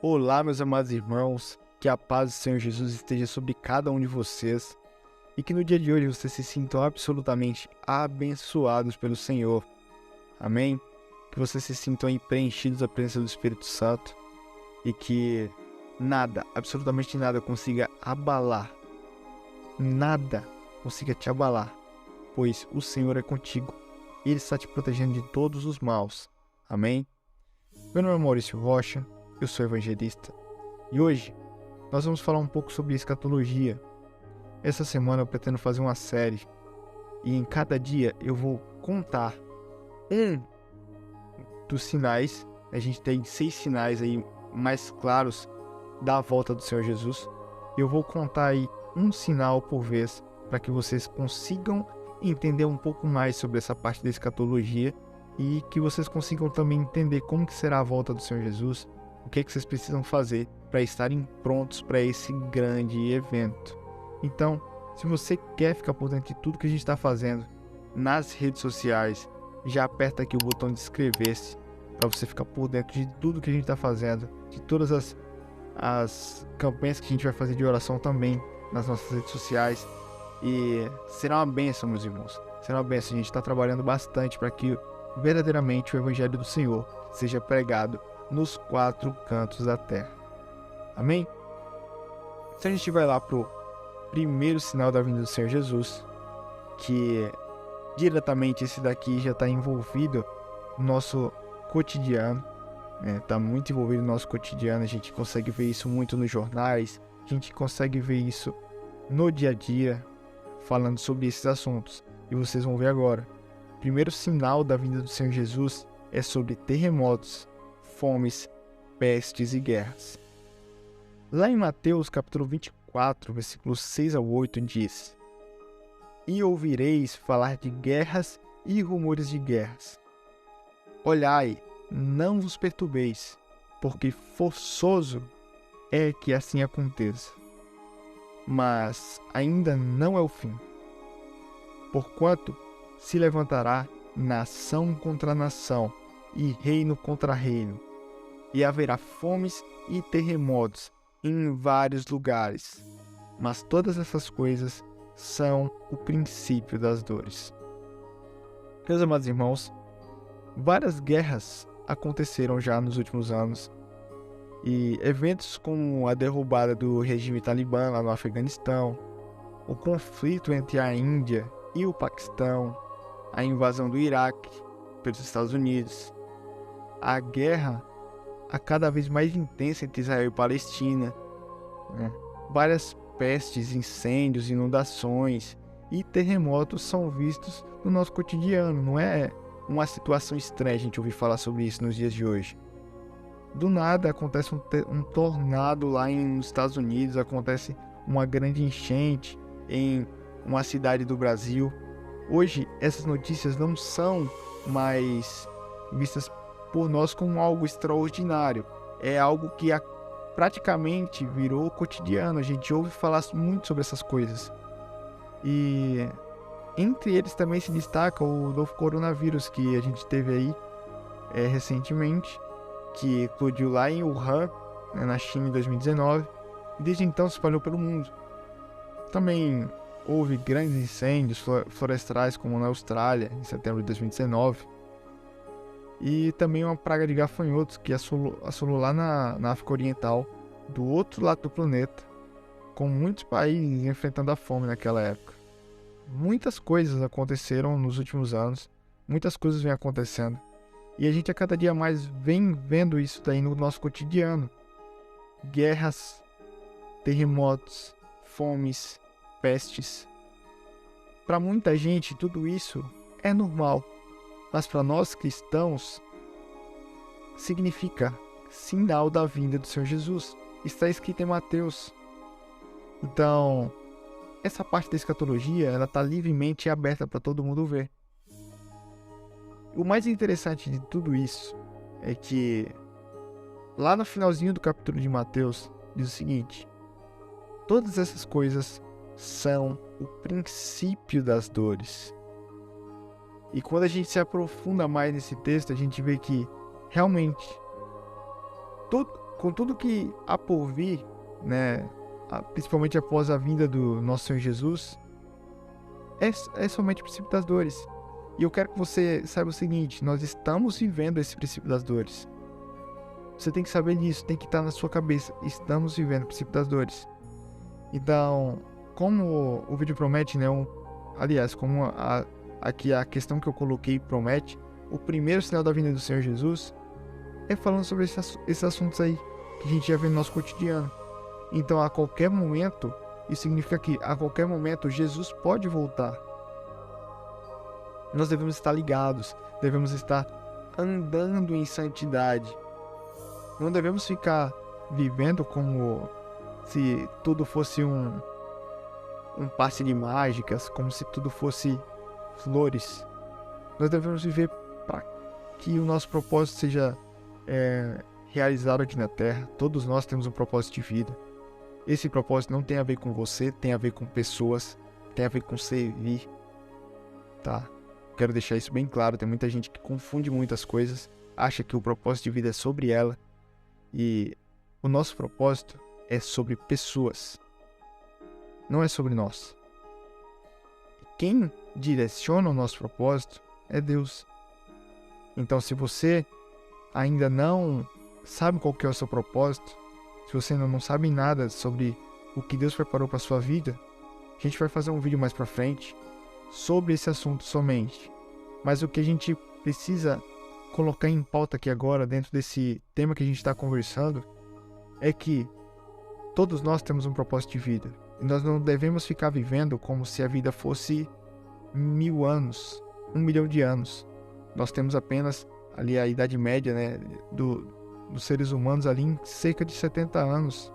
Olá, meus amados irmãos, que a paz do Senhor Jesus esteja sobre cada um de vocês e que no dia de hoje vocês se sintam absolutamente abençoados pelo Senhor. Amém? Que vocês se sintam aí preenchidos da presença do Espírito Santo e que nada, absolutamente nada consiga abalar, nada consiga te abalar, pois o Senhor é contigo e Ele está te protegendo de todos os maus. Amém? Meu nome é Maurício Rocha, eu sou evangelista e hoje nós vamos falar um pouco sobre escatologia. Essa semana eu pretendo fazer uma série e em cada dia eu vou contar um dos sinais. A gente tem 6 sinais aí mais claros da volta do Senhor Jesus. Eu vou contar aí um sinal por vez para que vocês consigam entender um pouco mais sobre essa parte da escatologia e que vocês consigam também entender como que será a volta do Senhor Jesus, o que vocês precisam fazer para estarem prontos para esse grande evento. Então, se você quer ficar por dentro de tudo que a gente está fazendo nas redes sociais, já aperta aqui o botão de inscrever-se para você ficar por dentro de tudo que a gente está fazendo, de todas as campanhas que a gente vai fazer de oração também nas nossas redes sociais. E será uma bênção, meus irmãos. Será uma bênção. A gente está trabalhando bastante para que verdadeiramente o Evangelho do Senhor seja pregado nos 4 cantos da terra. Amém? Então a gente vai lá para o primeiro sinal da vinda do Senhor Jesus, que diretamente esse daqui já está envolvido no nosso cotidiano, está muito envolvido no nosso cotidiano. A gente consegue ver isso muito nos jornais, a gente consegue ver isso no dia a dia, falando sobre esses assuntos. E vocês vão ver agora. O primeiro sinal da vinda do Senhor Jesus é sobre terremotos, fomes, pestes e guerras. Lá em Mateus capítulo 24, versículos 6 ao 8, diz: E ouvireis falar de guerras e rumores de guerras. Olhai, não vos perturbeis, porque forçoso é que assim aconteça. Mas ainda não é o fim. Porquanto se levantará nação contra nação, e reino contra reino, e haverá fomes e terremotos em vários lugares. Mas todas essas coisas são o princípio das dores. Meus amados irmãos, várias guerras aconteceram já nos últimos anos, e eventos como a derrubada do regime talibã lá no Afeganistão, o conflito entre a Índia e o Paquistão, a invasão do Iraque pelos Estados Unidos, a guerra a cada vez mais intensa entre Israel e Palestina, várias pestes, incêndios, inundações e terremotos são vistos no nosso cotidiano. Não é uma situação estranha a gente ouvir falar sobre isso nos dias de hoje. Do nada acontece um tornado lá nos Estados Unidos, acontece uma grande enchente em uma cidade do Brasil. Hoje essas notícias não são mais vistas por nós como algo extraordinário. É algo que praticamente virou cotidiano. A gente ouve falar muito sobre essas coisas. E entre eles também se destaca o novo coronavírus que a gente teve aí recentemente, que eclodiu lá em Wuhan, na China, em 2019, e desde então se espalhou pelo mundo. Também houve grandes incêndios florestais, como na Austrália, em setembro de 2019, e também uma praga de gafanhotos que assolou lá na África Oriental, do outro lado do planeta, com muitos países enfrentando a fome naquela época. Muitas coisas aconteceram nos últimos anos, muitas coisas vêm acontecendo, e a gente a cada dia mais vem vendo isso daí no nosso cotidiano. Guerras, terremotos, fomes, pestes. Para muita gente tudo isso é normal, mas para nós cristãos significa sinal da vinda do Senhor Jesus. Está escrito em Mateus. Então, essa parte da escatologia, ela está livremente aberta para todo mundo ver. O mais interessante de tudo isso é que lá no finalzinho do capítulo de Mateus diz o seguinte: todas essas coisas são o princípio das dores. E quando a gente se aprofunda mais nesse texto, a gente vê que realmente com tudo que há por vir, né, principalmente após a vinda do nosso Senhor Jesus, é somente o princípio das dores. E eu quero que você saiba o seguinte: nós estamos vivendo esse princípio das dores. Você tem que saber disso, tem que estar na sua cabeça. Estamos vivendo o princípio das dores. Então, como o vídeo promete, né? Aliás, como aqui a questão que eu coloquei promete, o primeiro sinal da vinda do Senhor Jesus é falando sobre esses assuntos aí que a gente já vê no nosso cotidiano. Então, a qualquer momento, isso significa que a qualquer momento Jesus pode voltar. Nós devemos estar ligados, devemos estar andando em santidade. Não devemos ficar vivendo como se tudo fosse um passe de mágicas, como se tudo fosse flores. Nós devemos viver para que o nosso propósito seja realizado aqui na Terra. Todos nós temos um propósito de vida. Esse propósito não tem a ver com você, tem a ver com pessoas, tem a ver com servir, tá? Quero deixar isso bem claro. Tem muita gente que confunde muitas coisas, acha que o propósito de vida é sobre ela, e o nosso propósito é sobre pessoas, não é sobre nós. Quem direciona o nosso propósito é Deus. Então, se você ainda não sabe qual que é o seu propósito, se você ainda não sabe nada sobre o que Deus preparou para a sua vida, a gente vai fazer um vídeo mais para frente sobre esse assunto somente. Mas o que a gente precisa colocar em pauta aqui agora, dentro desse tema que a gente está conversando, é que todos nós temos um propósito de vida. E nós não devemos ficar vivendo como se a vida fosse 1000 anos, 1 milhão de anos. Nós temos apenas ali a idade média, né, dos seres humanos ali em cerca de 70 anos.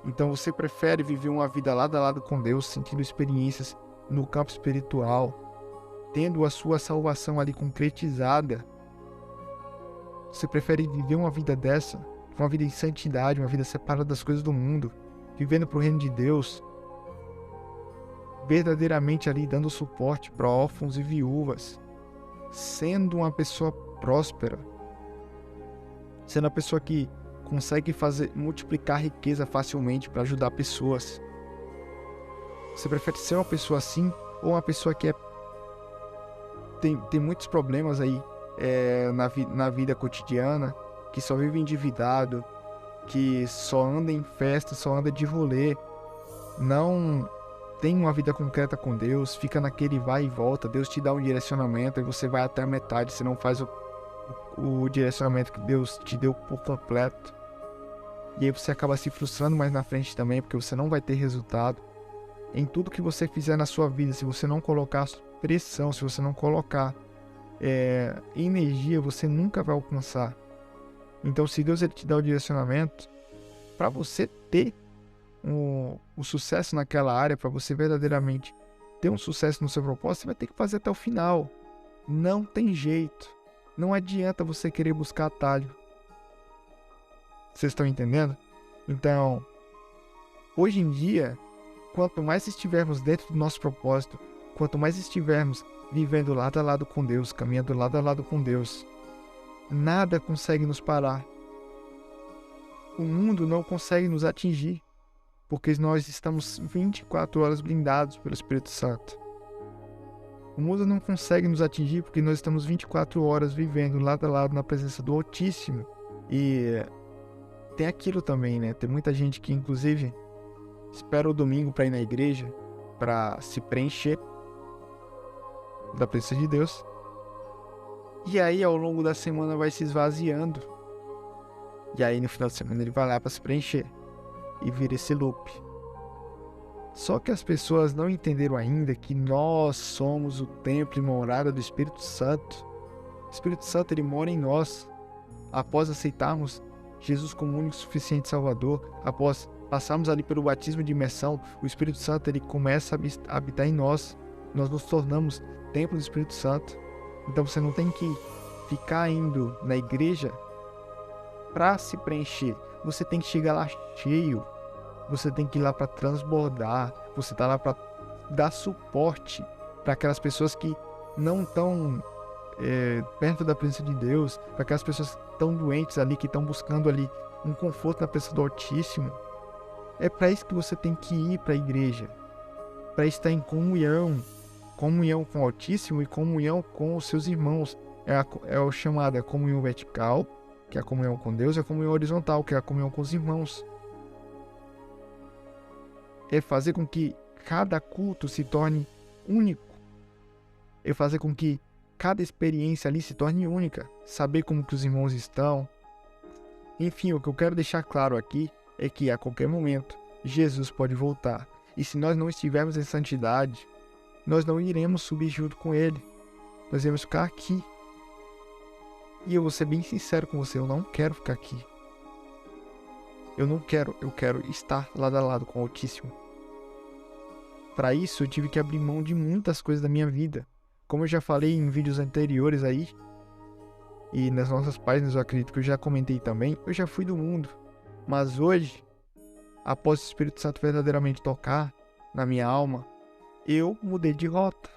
Então você prefere viver uma vida lado a lado com Deus, sentindo experiências no campo espiritual, tendo a sua salvação ali concretizada. Você prefere viver uma vida dessa, uma vida em santidade, uma vida separada das coisas do mundo, vivendo para o reino de Deus, verdadeiramente ali dando suporte para órfãos e viúvas, sendo uma pessoa próspera, sendo uma pessoa que consegue multiplicar riqueza facilmente para ajudar pessoas. Você prefere ser uma pessoa assim, ou uma pessoa que tem muitos problemas aí na vida cotidiana, que só vive endividado, que só anda em festa, só anda de rolê, não tem uma vida concreta com Deus, fica naquele vai e volta, Deus te dá um direcionamento e você vai até a metade, você não faz o direcionamento que Deus te deu por completo. E aí você acaba se frustrando mais na frente também, porque você não vai ter resultado. Em tudo que você fizer na sua vida, se você não colocar pressão, se você não colocar energia, você nunca vai alcançar. Então, se Deus ele te dá o direcionamento, para você ter o sucesso naquela área, para você verdadeiramente ter um sucesso no seu propósito, você vai ter que fazer até o final. Não tem jeito. Não adianta você querer buscar atalho. Vocês estão entendendo? Então, hoje em dia, quanto mais estivermos dentro do nosso propósito, quanto mais estivermos vivendo lado a lado com Deus, caminhando lado a lado com Deus, nada consegue nos parar. O mundo não consegue nos atingir, porque nós estamos 24 horas blindados pelo Espírito Santo. O mundo não consegue nos atingir porque nós estamos 24 horas vivendo lado a lado na presença do Altíssimo. E tem aquilo também, né? Tem muita gente que, inclusive, espera o domingo para ir na igreja, para se preencher da presença de Deus. E aí, ao longo da semana, vai se esvaziando. E aí, no final de semana, ele vai lá para se preencher. E vira esse loop. Só que as pessoas não entenderam ainda que nós somos o templo e morada do Espírito Santo. O Espírito Santo, ele mora em nós. Após aceitarmos Jesus como único e suficiente Salvador, após passarmos ali pelo batismo de imersão, o Espírito Santo, ele começa a habitar em nós. Nós nos tornamos templo do Espírito Santo. Então você não tem que ficar indo na igreja para se preencher. Você tem que chegar lá cheio. Você tem que ir lá para transbordar. Você está lá para dar suporte para aquelas pessoas que não estão perto da presença de Deus, para aquelas pessoas que estão doentes ali, que estão buscando ali um conforto na presença do Altíssimo. É para isso que você tem que ir para a igreja, para estar em comunhão com o Altíssimo e comunhão com os seus irmãos. É o chamado, é a comunhão vertical, que é a comunhão com Deus, e a comunhão horizontal, que é a comunhão com os irmãos. É fazer com que cada culto se torne único. É fazer com que cada experiência ali se torne única. Saber como que os irmãos estão. Enfim, o que eu quero deixar claro aqui é que a qualquer momento Jesus pode voltar. E se nós não estivermos em santidade, nós não iremos subir junto com Ele. Nós iremos ficar aqui. E eu vou ser bem sincero com você, eu não quero ficar aqui. Eu quero estar lado a lado com o Altíssimo. Para isso, eu tive que abrir mão de muitas coisas da minha vida. Como eu já falei em vídeos anteriores aí, e nas nossas páginas eu acredito que eu já comentei também, eu já fui do mundo. Mas hoje, após o Espírito Santo verdadeiramente tocar na minha alma, eu mudei de rota.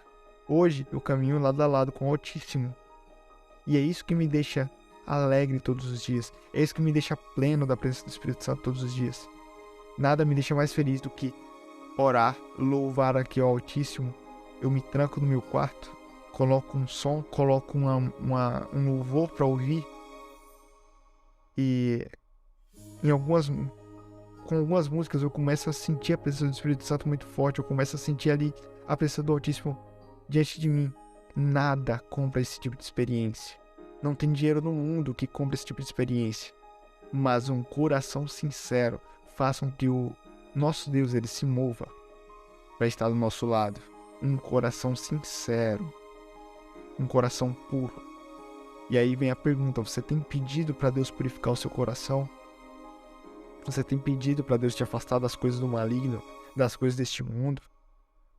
Hoje eu caminho lado a lado com o Altíssimo. E é isso que me deixa alegre todos os dias. É isso que me deixa pleno da presença do Espírito Santo todos os dias. Nada me deixa mais feliz do que orar, louvar aqui ao Altíssimo. Eu me tranco no meu quarto, coloco um som, coloco um louvor para ouvir. E com algumas músicas eu começo a sentir a presença do Espírito Santo muito forte. Eu começo a sentir ali a presença do Altíssimo diante de mim. Nada compra esse tipo de experiência. Não tem dinheiro no mundo que compre esse tipo de experiência. Mas um coração sincero faz com que o nosso Deus ele se mova para estar do nosso lado. Um coração sincero. Um coração puro. E aí vem a pergunta, você tem pedido para Deus purificar o seu coração? Você tem pedido para Deus te afastar das coisas do maligno, das coisas deste mundo?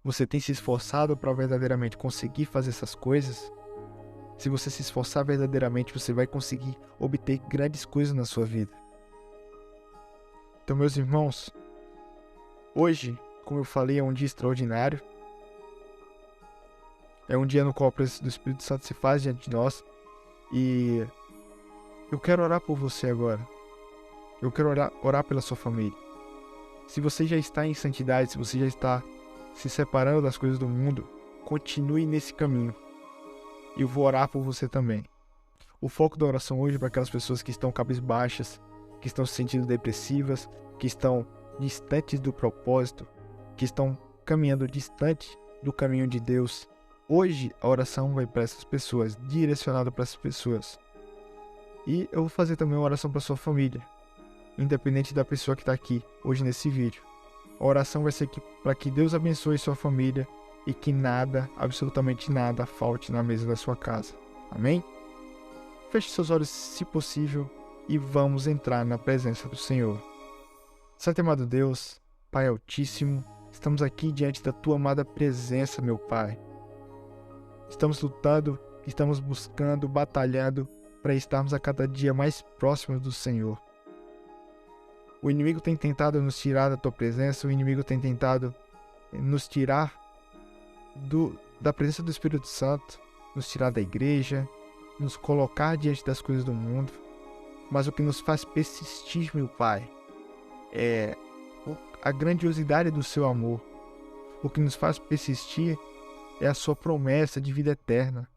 Você tem se esforçado para verdadeiramente conseguir fazer essas coisas? Se você se esforçar verdadeiramente, você vai conseguir obter grandes coisas na sua vida. Então, meus irmãos, hoje, como eu falei, é um dia extraordinário. É um dia no qual a presença do Espírito Santo se faz diante de nós. E eu quero orar por você agora. Eu quero orar pela sua família. Se você já está em santidade, se você já está se separando das coisas do mundo, continue nesse caminho. E eu vou orar por você também. O foco da oração hoje é para aquelas pessoas que estão cabisbaixas, que estão se sentindo depressivas, que estão distantes do propósito, que estão caminhando distante do caminho de Deus. Hoje a oração vai para essas pessoas, direcionada para essas pessoas. E eu vou fazer também uma oração para sua família, independente da pessoa que está aqui hoje nesse vídeo. A oração vai ser para que Deus abençoe sua família e que nada, absolutamente nada, falte na mesa da sua casa. Amém? Feche seus olhos se possível e vamos entrar na presença do Senhor. Santo e amado Deus, Pai Altíssimo, estamos aqui diante da Tua amada presença, meu Pai. Estamos lutando, estamos buscando, batalhando para estarmos a cada dia mais próximos do Senhor. O inimigo tem tentado nos tirar da Tua presença, o inimigo tem tentado nos tirar da presença do Espírito Santo, nos tirar da igreja, nos colocar diante das coisas do mundo. Mas o que nos faz persistir, meu Pai, é a grandiosidade do Seu amor. O que nos faz persistir é a Sua promessa de vida eterna.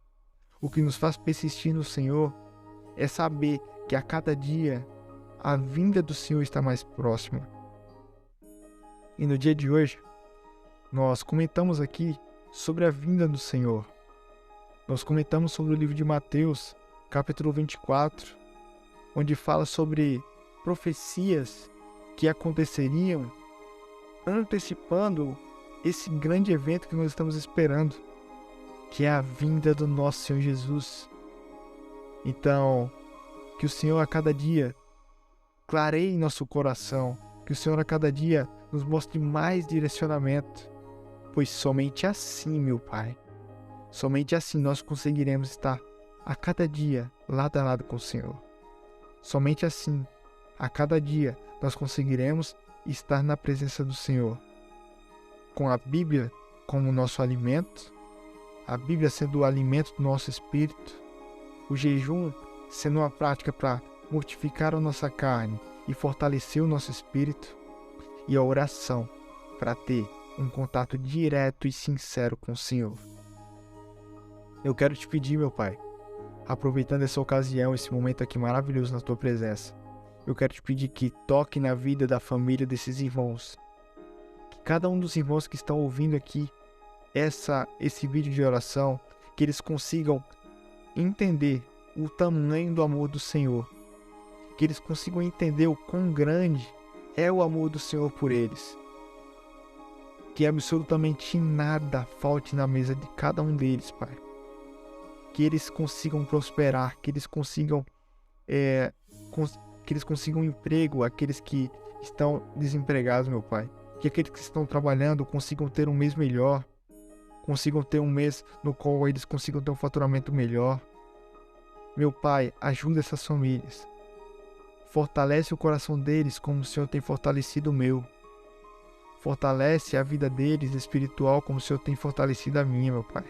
O que nos faz persistir no Senhor é saber que a cada dia a vinda do Senhor está mais próxima. E no dia de hoje, nós comentamos aqui sobre a vinda do Senhor. Nós comentamos sobre o livro de Mateus, capítulo 24, onde fala sobre profecias que aconteceriam antecipando esse grande evento que nós estamos esperando, que é a vinda do nosso Senhor Jesus. Então, que o Senhor a cada dia clareie nosso coração, que o Senhor a cada dia nos mostre mais direcionamento, pois somente assim, meu Pai, somente assim nós conseguiremos estar a cada dia lado a lado com o Senhor. Somente assim, a cada dia, nós conseguiremos estar na presença do Senhor, com a Bíblia como nosso alimento, a Bíblia sendo o alimento do nosso espírito, o jejum sendo uma prática para mortificar a nossa carne e fortalecer o nosso espírito, e a oração para ter um contato direto e sincero com o Senhor. Eu quero te pedir, meu Pai, aproveitando essa ocasião, esse momento aqui maravilhoso na Tua presença, eu quero te pedir que toque na vida da família desses irmãos. Que cada um dos irmãos que estão ouvindo aqui esse vídeo de oração, que eles consigam entender o tamanho do amor do Senhor. Que eles consigam entender o quão grande é o amor do Senhor por eles. Que absolutamente nada falte na mesa de cada um deles, Pai. Que eles consigam prosperar, que eles consigam emprego, aqueles que estão desempregados, meu Pai. Que aqueles que estão trabalhando consigam ter um mês melhor, consigam ter um mês no qual eles consigam ter um faturamento melhor. Meu Pai, ajuda essas famílias. Fortalece o coração deles como o Senhor tem fortalecido o meu. Fortalece a vida deles espiritual como o Senhor tem fortalecido a minha, meu Pai.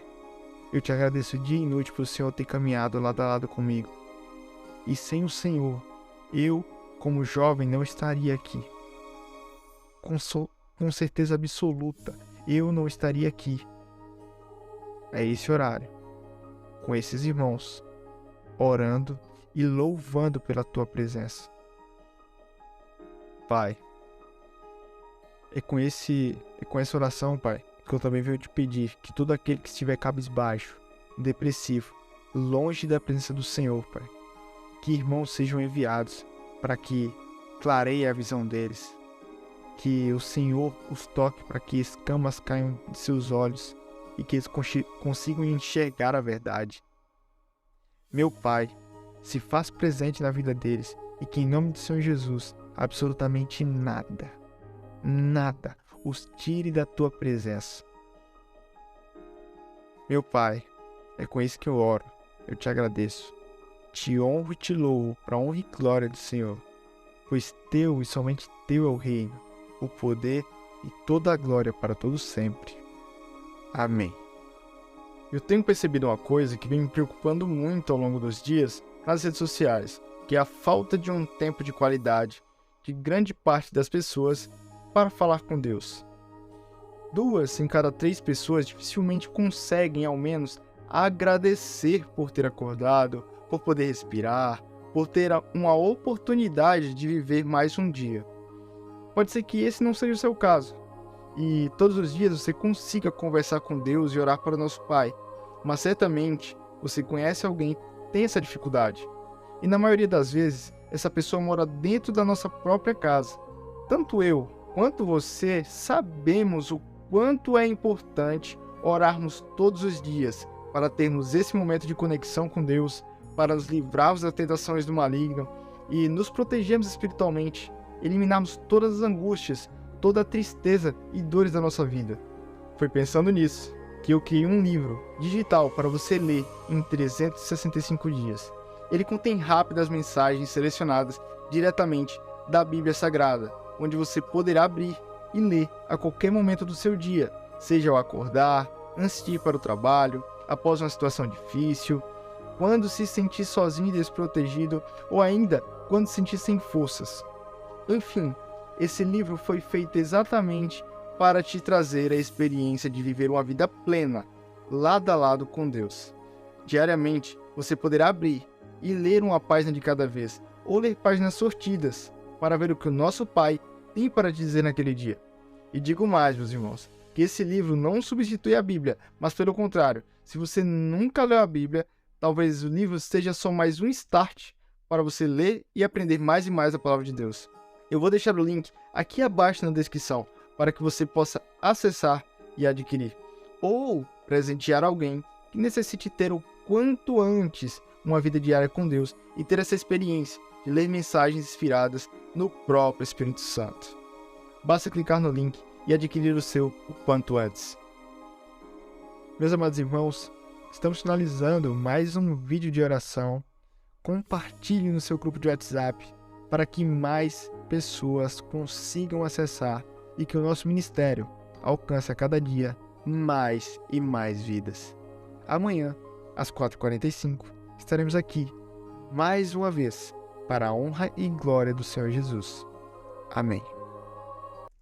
Eu te agradeço dia e noite por o Senhor ter caminhado lado a lado comigo. E sem o Senhor, eu, como jovem, não estaria aqui. Com certeza absoluta, eu não estaria aqui. É esse horário, com esses irmãos, orando e louvando pela Tua presença. Pai, é com essa oração, Pai, que eu também venho te pedir que todo aquele que estiver cabisbaixo, depressivo, longe da presença do Senhor, Pai, que irmãos sejam enviados para que clareie a visão deles, que o Senhor os toque para que escamas caiam de seus olhos e que eles consigam enxergar a verdade. Meu Pai, se faz presente na vida deles e que em nome do Senhor Jesus, absolutamente nada os tire da Tua presença. Meu Pai, é com isso que eu oro, eu te agradeço, te honro e te louvo para a honra e glória do Senhor, pois Teu e somente Teu é o reino, o poder e toda a glória para todos sempre. Amém. Eu tenho percebido uma coisa que vem me preocupando muito ao longo dos dias nas redes sociais, que é a falta de um tempo de qualidade de grande parte das pessoas para falar com Deus. 2 em cada 3 pessoas dificilmente conseguem, ao menos, agradecer por ter acordado, por poder respirar, por ter uma oportunidade de viver mais um dia. Pode ser que esse não seja o seu caso, e todos os dias você consiga conversar com Deus e orar para o nosso Pai, mas certamente você conhece alguém que tem essa dificuldade. E na maioria das vezes, essa pessoa mora dentro da nossa própria casa. Tanto eu quanto você sabemos o quanto é importante orarmos todos os dias para termos esse momento de conexão com Deus, para nos livrarmos das tentações do maligno e nos protegermos espiritualmente, eliminarmos todas as angústias, toda a tristeza e dores da nossa vida. Foi pensando nisso que eu criei um livro digital para você ler em 365 dias. Ele contém rápidas mensagens selecionadas diretamente da Bíblia Sagrada, onde você poderá abrir e ler a qualquer momento do seu dia, seja ao acordar, antes de ir para o trabalho, após uma situação difícil, quando se sentir sozinho e desprotegido, ou ainda quando se sentir sem forças. Enfim, esse livro foi feito exatamente para te trazer a experiência de viver uma vida plena, lado a lado com Deus. Diariamente, você poderá abrir e ler uma página de cada vez, ou ler páginas sortidas, para ver o que o nosso Pai tem para dizer naquele dia. E digo mais, meus irmãos, que esse livro não substitui a Bíblia, mas pelo contrário, se você nunca leu a Bíblia, talvez o livro seja só mais um start para você ler e aprender mais e mais a palavra de Deus. Eu vou deixar o link aqui abaixo na descrição, para que você possa acessar e adquirir, ou presentear alguém que necessite ter o quanto antes uma vida diária com Deus e ter essa experiência de ler mensagens inspiradas no próprio Espírito Santo. Basta clicar no link e adquirir o seu o quanto antes. Meus amados irmãos, estamos finalizando mais um vídeo de oração. Compartilhe no seu grupo de WhatsApp para que mais pessoas consigam acessar e que o nosso ministério alcance a cada dia mais e mais vidas. Amanhã, às 4h45, estaremos aqui, mais uma vez, para a honra e glória do Senhor Jesus. Amém.